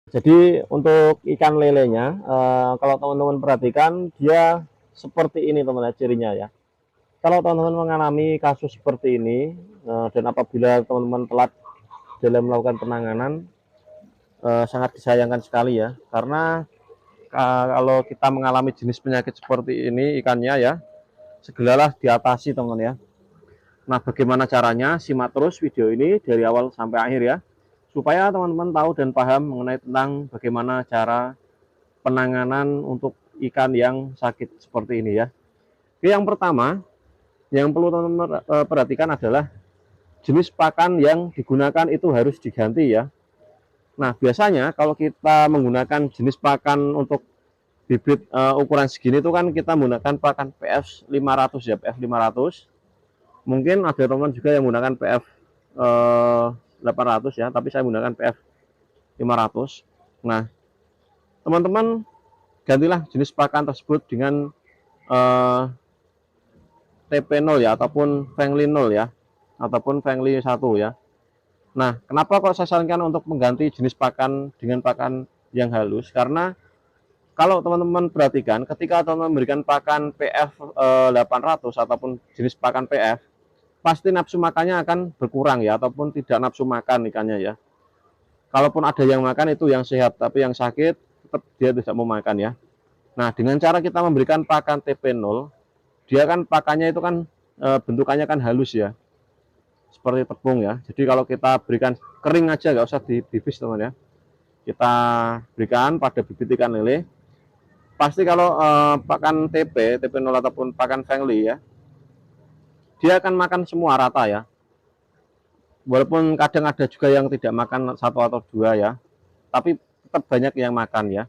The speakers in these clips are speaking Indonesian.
Jadi untuk ikan lelenya, kalau teman-teman perhatikan dia seperti ini teman-teman cirinya ya. Kalau teman-teman mengalami kasus seperti ini dan apabila teman-teman telat dalam melakukan penanganan, sangat disayangkan sekali ya. Karena kalau kita mengalami jenis penyakit seperti ini ikannya ya, segeralah diatasi teman-teman ya. Nah, bagaimana caranya? Simak terus video ini dari awal sampai akhir ya, supaya teman-teman tahu dan paham mengenai tentang bagaimana cara penanganan untuk ikan yang sakit seperti ini ya. Oke, yang pertama, yang perlu teman-teman perhatikan adalah jenis pakan yang digunakan itu harus diganti ya. Nah, biasanya kalau kita menggunakan jenis pakan untuk bibit ukuran segini itu kan kita menggunakan pakan PF 500 ya, PF 500. Mungkin ada teman juga yang menggunakan PF 800 ya, tapi saya menggunakan PF 500. Nah, teman-teman gantilah jenis pakan tersebut dengan TP0 ya, ataupun Fengli 0 ya, ataupun Fengli 1 ya. Nah, kenapa kok saya sarankan untuk mengganti jenis pakan dengan pakan yang halus? Karena kalau teman-teman perhatikan, ketika teman-teman memberikan pakan PF 800 ataupun jenis pakan PF, pasti nafsu makannya akan berkurang ya, ataupun tidak nafsu makan ikannya ya. Kalaupun ada yang makan itu yang sehat, tapi yang sakit tetap dia tidak mau makan ya. Nah, dengan cara kita memberikan pakan TP0, dia kan pakannya itu kan bentukannya kan halus ya, seperti tepung ya. Jadi kalau kita berikan kering aja, nggak usah dibibis teman ya. Kita berikan pada bibit ikan lele. Pasti kalau pakan TP0 ataupun pakan Fengli ya, dia akan makan semua rata ya. Walaupun kadang ada juga yang tidak makan satu atau dua ya, tapi tetap banyak yang makan ya.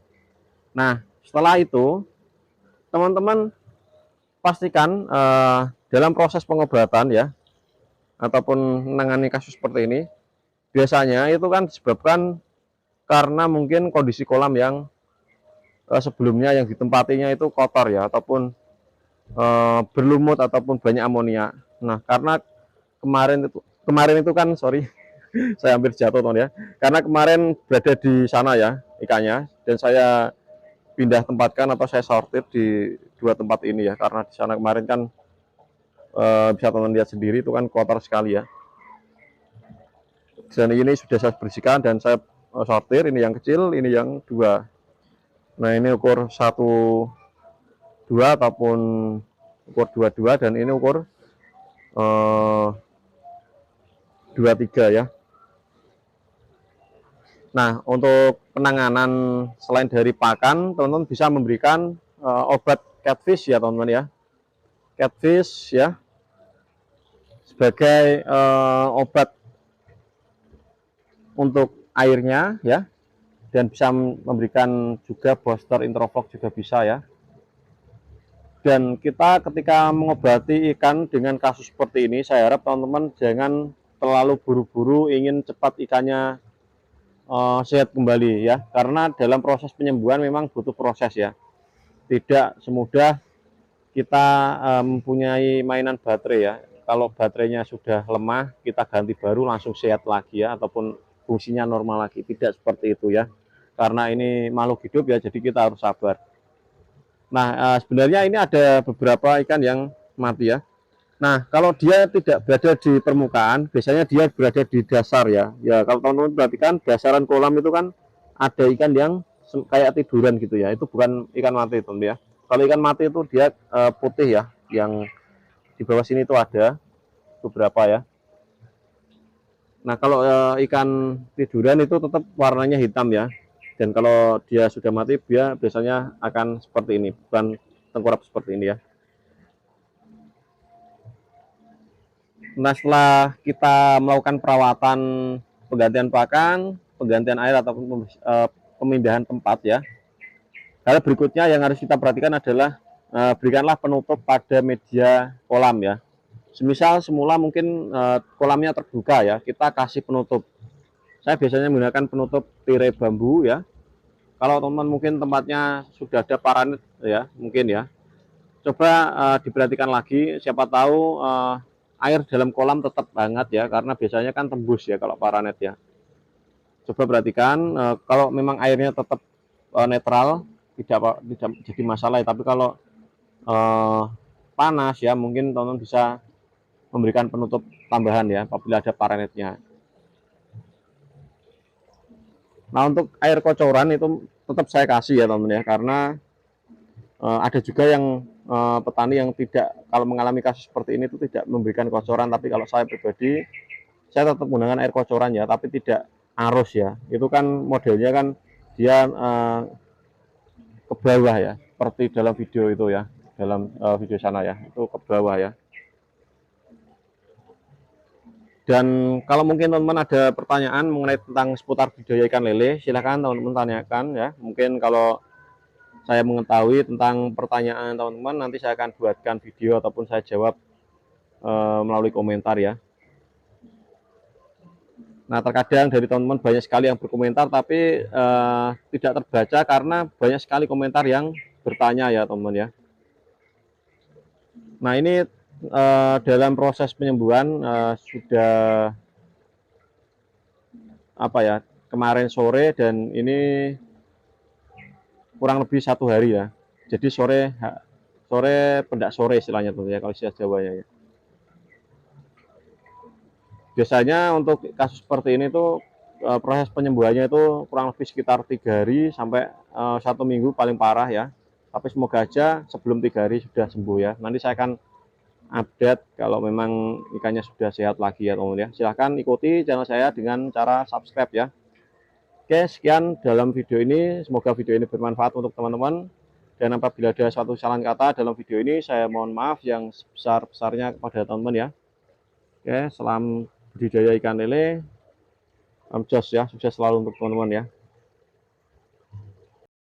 Nah, setelah itu teman-teman pastikan dalam proses pengobatan ya, ataupun menangani kasus seperti ini, biasanya itu kan disebabkan karena mungkin kondisi kolam yang sebelumnya yang ditempatinya itu kotor ya, ataupun berlumut ataupun banyak amonia. Nah, karena kemarin itu kan sorry, saya hampir jatuh teman ya, karena kemarin berada di sana ya ikannya, dan saya pindah tempatkan atau saya sortir di dua tempat ini ya, karena di sana kemarin kan bisa teman lihat sendiri itu kan kotor sekali ya. Dan ini sudah saya bersihkan dan saya sortir, ini yang kecil, ini yang dua. Nah, ini ukur 1 2 ataupun ukur 22, dan ini ukur 23 ya. Nah, untuk penanganan selain dari pakan, teman-teman bisa memberikan obat catfish ya teman-teman ya. Catfish ya, sebagai obat untuk airnya ya, dan bisa memberikan juga booster introvok juga bisa ya. Dan kita ketika mengobati ikan dengan kasus seperti ini, saya harap teman-teman jangan terlalu buru-buru ingin cepat ikannya sehat kembali ya, karena dalam proses penyembuhan memang butuh proses ya, tidak semudah kita mempunyai mainan baterai ya. Kalau baterainya sudah lemah, kita ganti baru langsung sehat lagi ya, ataupun fungsinya normal lagi, tidak seperti itu ya, karena ini makhluk hidup ya, jadi kita harus sabar. Nah, sebenarnya ini ada beberapa ikan yang mati ya. Nah, kalau dia tidak berada di permukaan, biasanya dia berada di dasar ya. Ya, kalau teman-teman perhatikan dasaran kolam itu kan ada ikan yang kayak tiduran gitu ya. Itu bukan ikan mati, teman ya. Kalau ikan mati itu dia putih ya, yang di bawah sini itu ada beberapa ya. Nah, kalau ikan tiduran itu tetap warnanya hitam ya. Dan kalau dia sudah mati, dia biasanya akan seperti ini, bukan tengkurap seperti ini ya. Nah, setelah kita melakukan perawatan, penggantian pakan, penggantian air ataupun pemindahan tempat ya, hal berikutnya yang harus kita perhatikan adalah berikanlah penutup pada media kolam ya. Semisal semula mungkin kolamnya terbuka ya, kita kasih penutup. Saya biasanya menggunakan penutup tirai bambu ya. Kalau teman-teman mungkin tempatnya sudah ada paranet ya, mungkin ya, coba diperhatikan lagi, siapa tahu air dalam kolam tetap hangat ya, karena biasanya kan tembus ya kalau paranet ya. Coba perhatikan, kalau memang airnya tetap netral, tidak jadi masalah ya. Tapi kalau eh, panas ya, mungkin teman-teman bisa memberikan penutup tambahan ya apabila ada parenetnya. Nah, untuk air kocoran itu tetap saya kasih ya teman-teman ya, karena ada juga yang petani yang tidak, kalau mengalami kasus seperti ini itu tidak memberikan kocoran. Tapi kalau saya pribadi, saya tetap menggunakan air kocoran ya, tapi tidak arus ya. Itu kan modelnya kan dia ke bawah ya, seperti dalam video itu ya, dalam video sana ya, itu ke bawah ya. Dan kalau mungkin teman-teman ada pertanyaan mengenai tentang seputar budidaya ikan lele, silahkan teman-teman tanyakan ya. Mungkin kalau saya mengetahui tentang pertanyaan teman-teman, nanti saya akan buatkan video ataupun saya jawab melalui komentar ya. Nah, terkadang dari teman-teman banyak sekali yang berkomentar, tapi tidak terbaca karena banyak sekali komentar yang bertanya ya teman-teman ya. Nah, ini dalam proses penyembuhan sudah apa ya, kemarin sore, dan ini kurang lebih 1 hari ya. Jadi sore pendak sore istilahnya tuh ya, kalau istilah Jawanya ya. Biasanya untuk kasus seperti ini tuh proses penyembuhannya itu kurang lebih sekitar 3 hari sampai 1 minggu paling parah ya. Tapi semoga aja sebelum 3 hari sudah sembuh ya. Nanti saya akan update kalau memang ikannya sudah sehat lagi ya teman-teman ya. Silahkan ikuti channel saya dengan cara subscribe ya. Oke, sekian dalam video ini. Semoga video ini bermanfaat untuk teman-teman. Dan apabila ada suatu salah kata dalam video ini, saya mohon maaf yang sebesar-besarnya kepada teman-teman ya. Oke, salam budidaya ikan lele. Jos ya, sukses selalu untuk teman-teman ya.